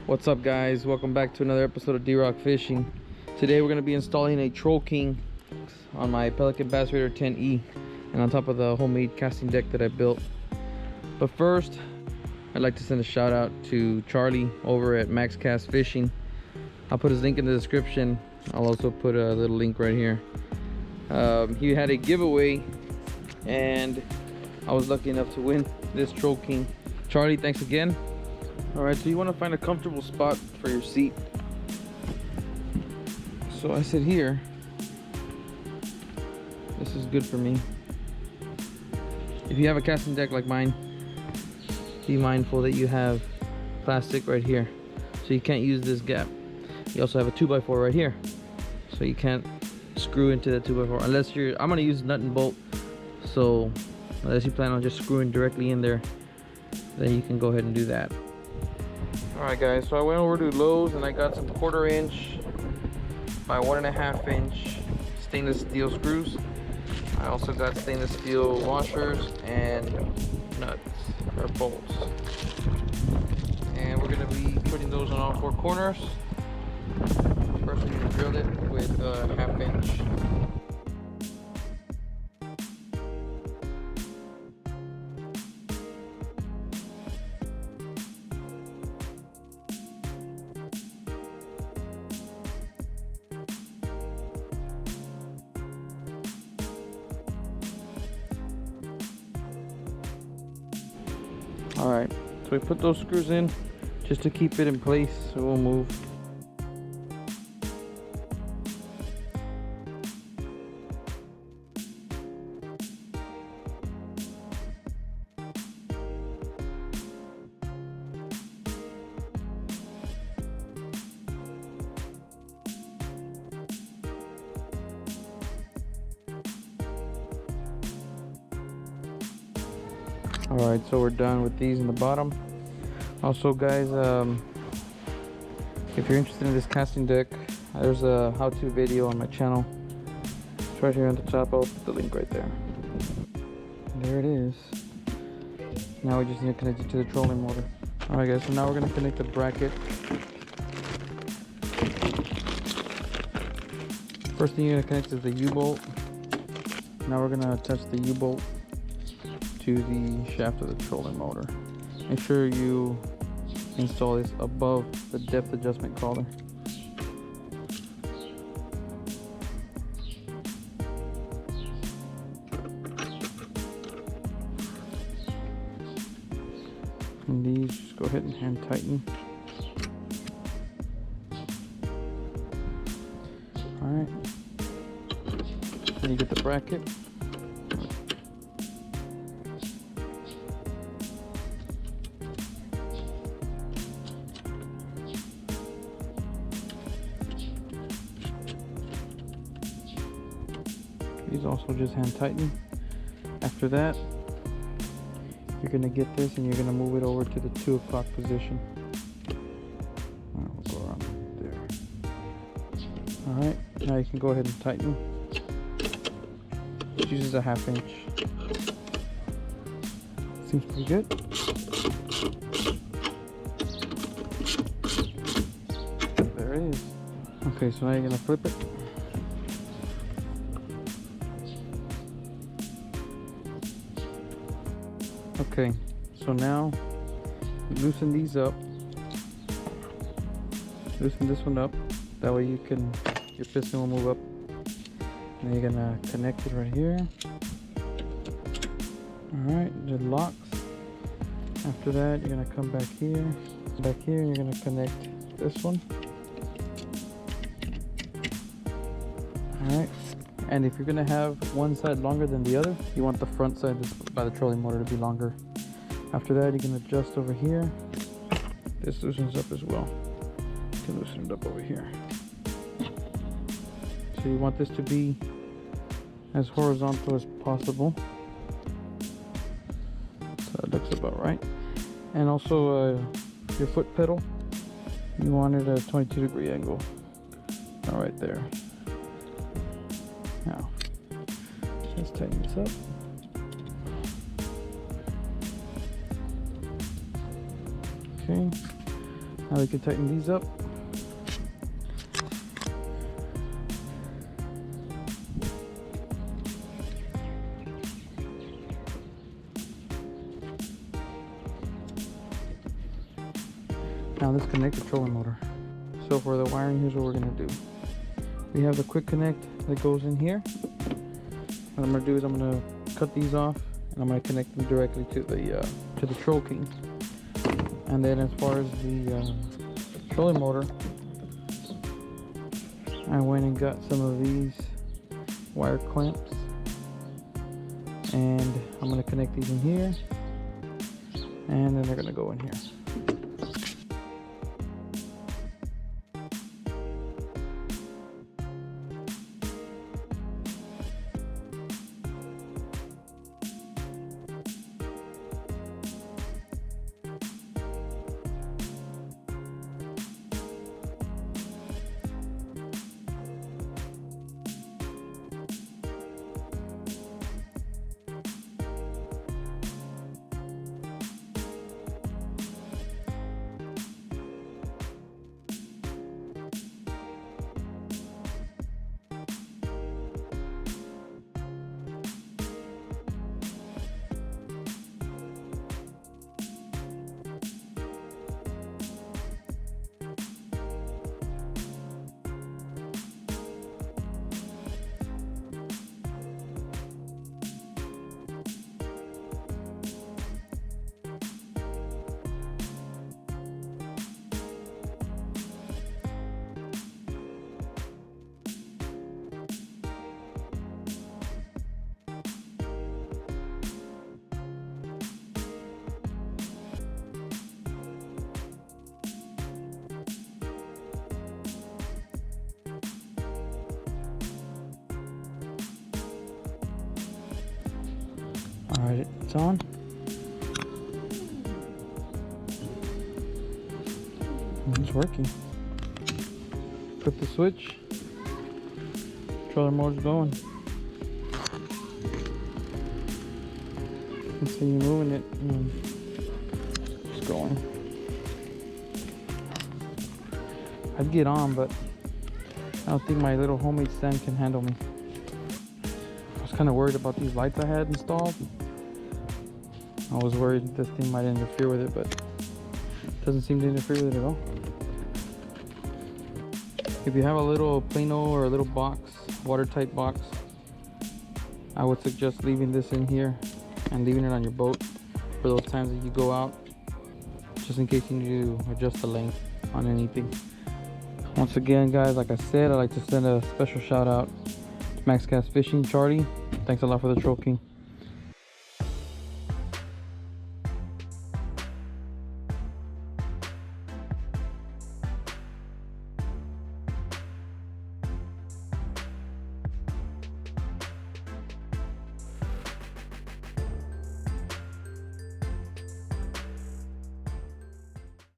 What's up, guys? Welcome back to another episode of DRock Fishing. Today we're going to be installing a Troll King on my Pelican Bass Raider 10E and on top of the homemade casting deck that I built. But first, I'd like to send a shout out to Charlie over at Max Cast Fishing. I'll put his link in the description. I'll also put a little link right here. He had a giveaway and I was lucky enough to win this Troll King. Charlie, thanks again. All right, so you want to find a comfortable spot for your seat. So I sit here. This is good for me. If you have a casting deck like mine, be mindful that you have plastic right here, so you can't use this gap. You also have a 2x4 right here, so you can't screw into the 2x4 unless you're, I'm gonna use nut and bolt. So unless you plan on just screwing directly in there, then you can go ahead and do that. All right, guys, so I went over to Lowe's and I got some 1/4 inch by 1.5 inch stainless steel screws. I also got stainless steel washers and nuts or bolts, and we're going to be putting those on all 4 corners. First, we're going to drill it with a 1/2 inch. All right, so we put those screws in just to keep it in place so it won't move. All right, so we're done with these in the bottom. Also, guys, if you're interested in this casting deck, there's a how-to video on my channel. It's right here on the top. I'll put the link right there. There it is. Now we just need to connect it to the trolling motor. All right, guys, so now we're gonna connect the bracket. First thing you're gonna connect is the U-bolt. Now we're gonna attach the U-bolt to the shaft of the trolling motor. Make sure you install this above the depth adjustment collar. And these, just go ahead and hand tighten. All right. Then you get the bracket. These also just hand tighten. After that, you're gonna get this and you're gonna move it over to the 2 o'clock position. Alright, we'll go around there. Alright, now you can go ahead and tighten. It uses a 1/2 inch. Seems pretty good. There it is. Okay, so now you're gonna flip it. Okay, so now loosen these up. Loosen this one up. That way your piston will move up. And you're gonna connect it right here. Alright, it locks. After that, you're gonna come back here, and you're gonna connect this one. Alright, and if you're gonna have one side longer than the other, you want the front side by the trolling motor to be longer. After that, you can adjust over here. This loosens up as well. You can loosen it up over here. So you want this to be as horizontal as possible. So that looks about right. And also your foot pedal, you want it at a 22-degree angle. All right there. Now, let's tighten this up. Okay, Now we can tighten these up. Now let's connect the trolling motor. So for the wiring, here's what we're gonna do. We have the quick connect that goes in here. What I'm gonna do is I'm gonna cut these off and I'm gonna connect them directly to the Troll King. And then as far as the trolling motor, I went and got some of these wire clamps, and I'm gonna connect these in here, and then they're gonna go in here. Alright, it's on. It's working. Flip the switch. Trailer mode's going. You can see you moving it. It's going. I'd get on, but I don't think my little homemade stand can handle me. I was kind of worried about these lights I had installed. I was worried this thing might interfere with it, but it doesn't seem to interfere with it at all. If you have a little Plano or a little box, watertight box, I would suggest leaving this in here and leaving it on your boat for those times that you go out, just in case you need to adjust the length on anything. Once again, guys, like I said, I'd like to send a special shout out to DRock Fishing, Charlie. Thanks a lot for the Troll King.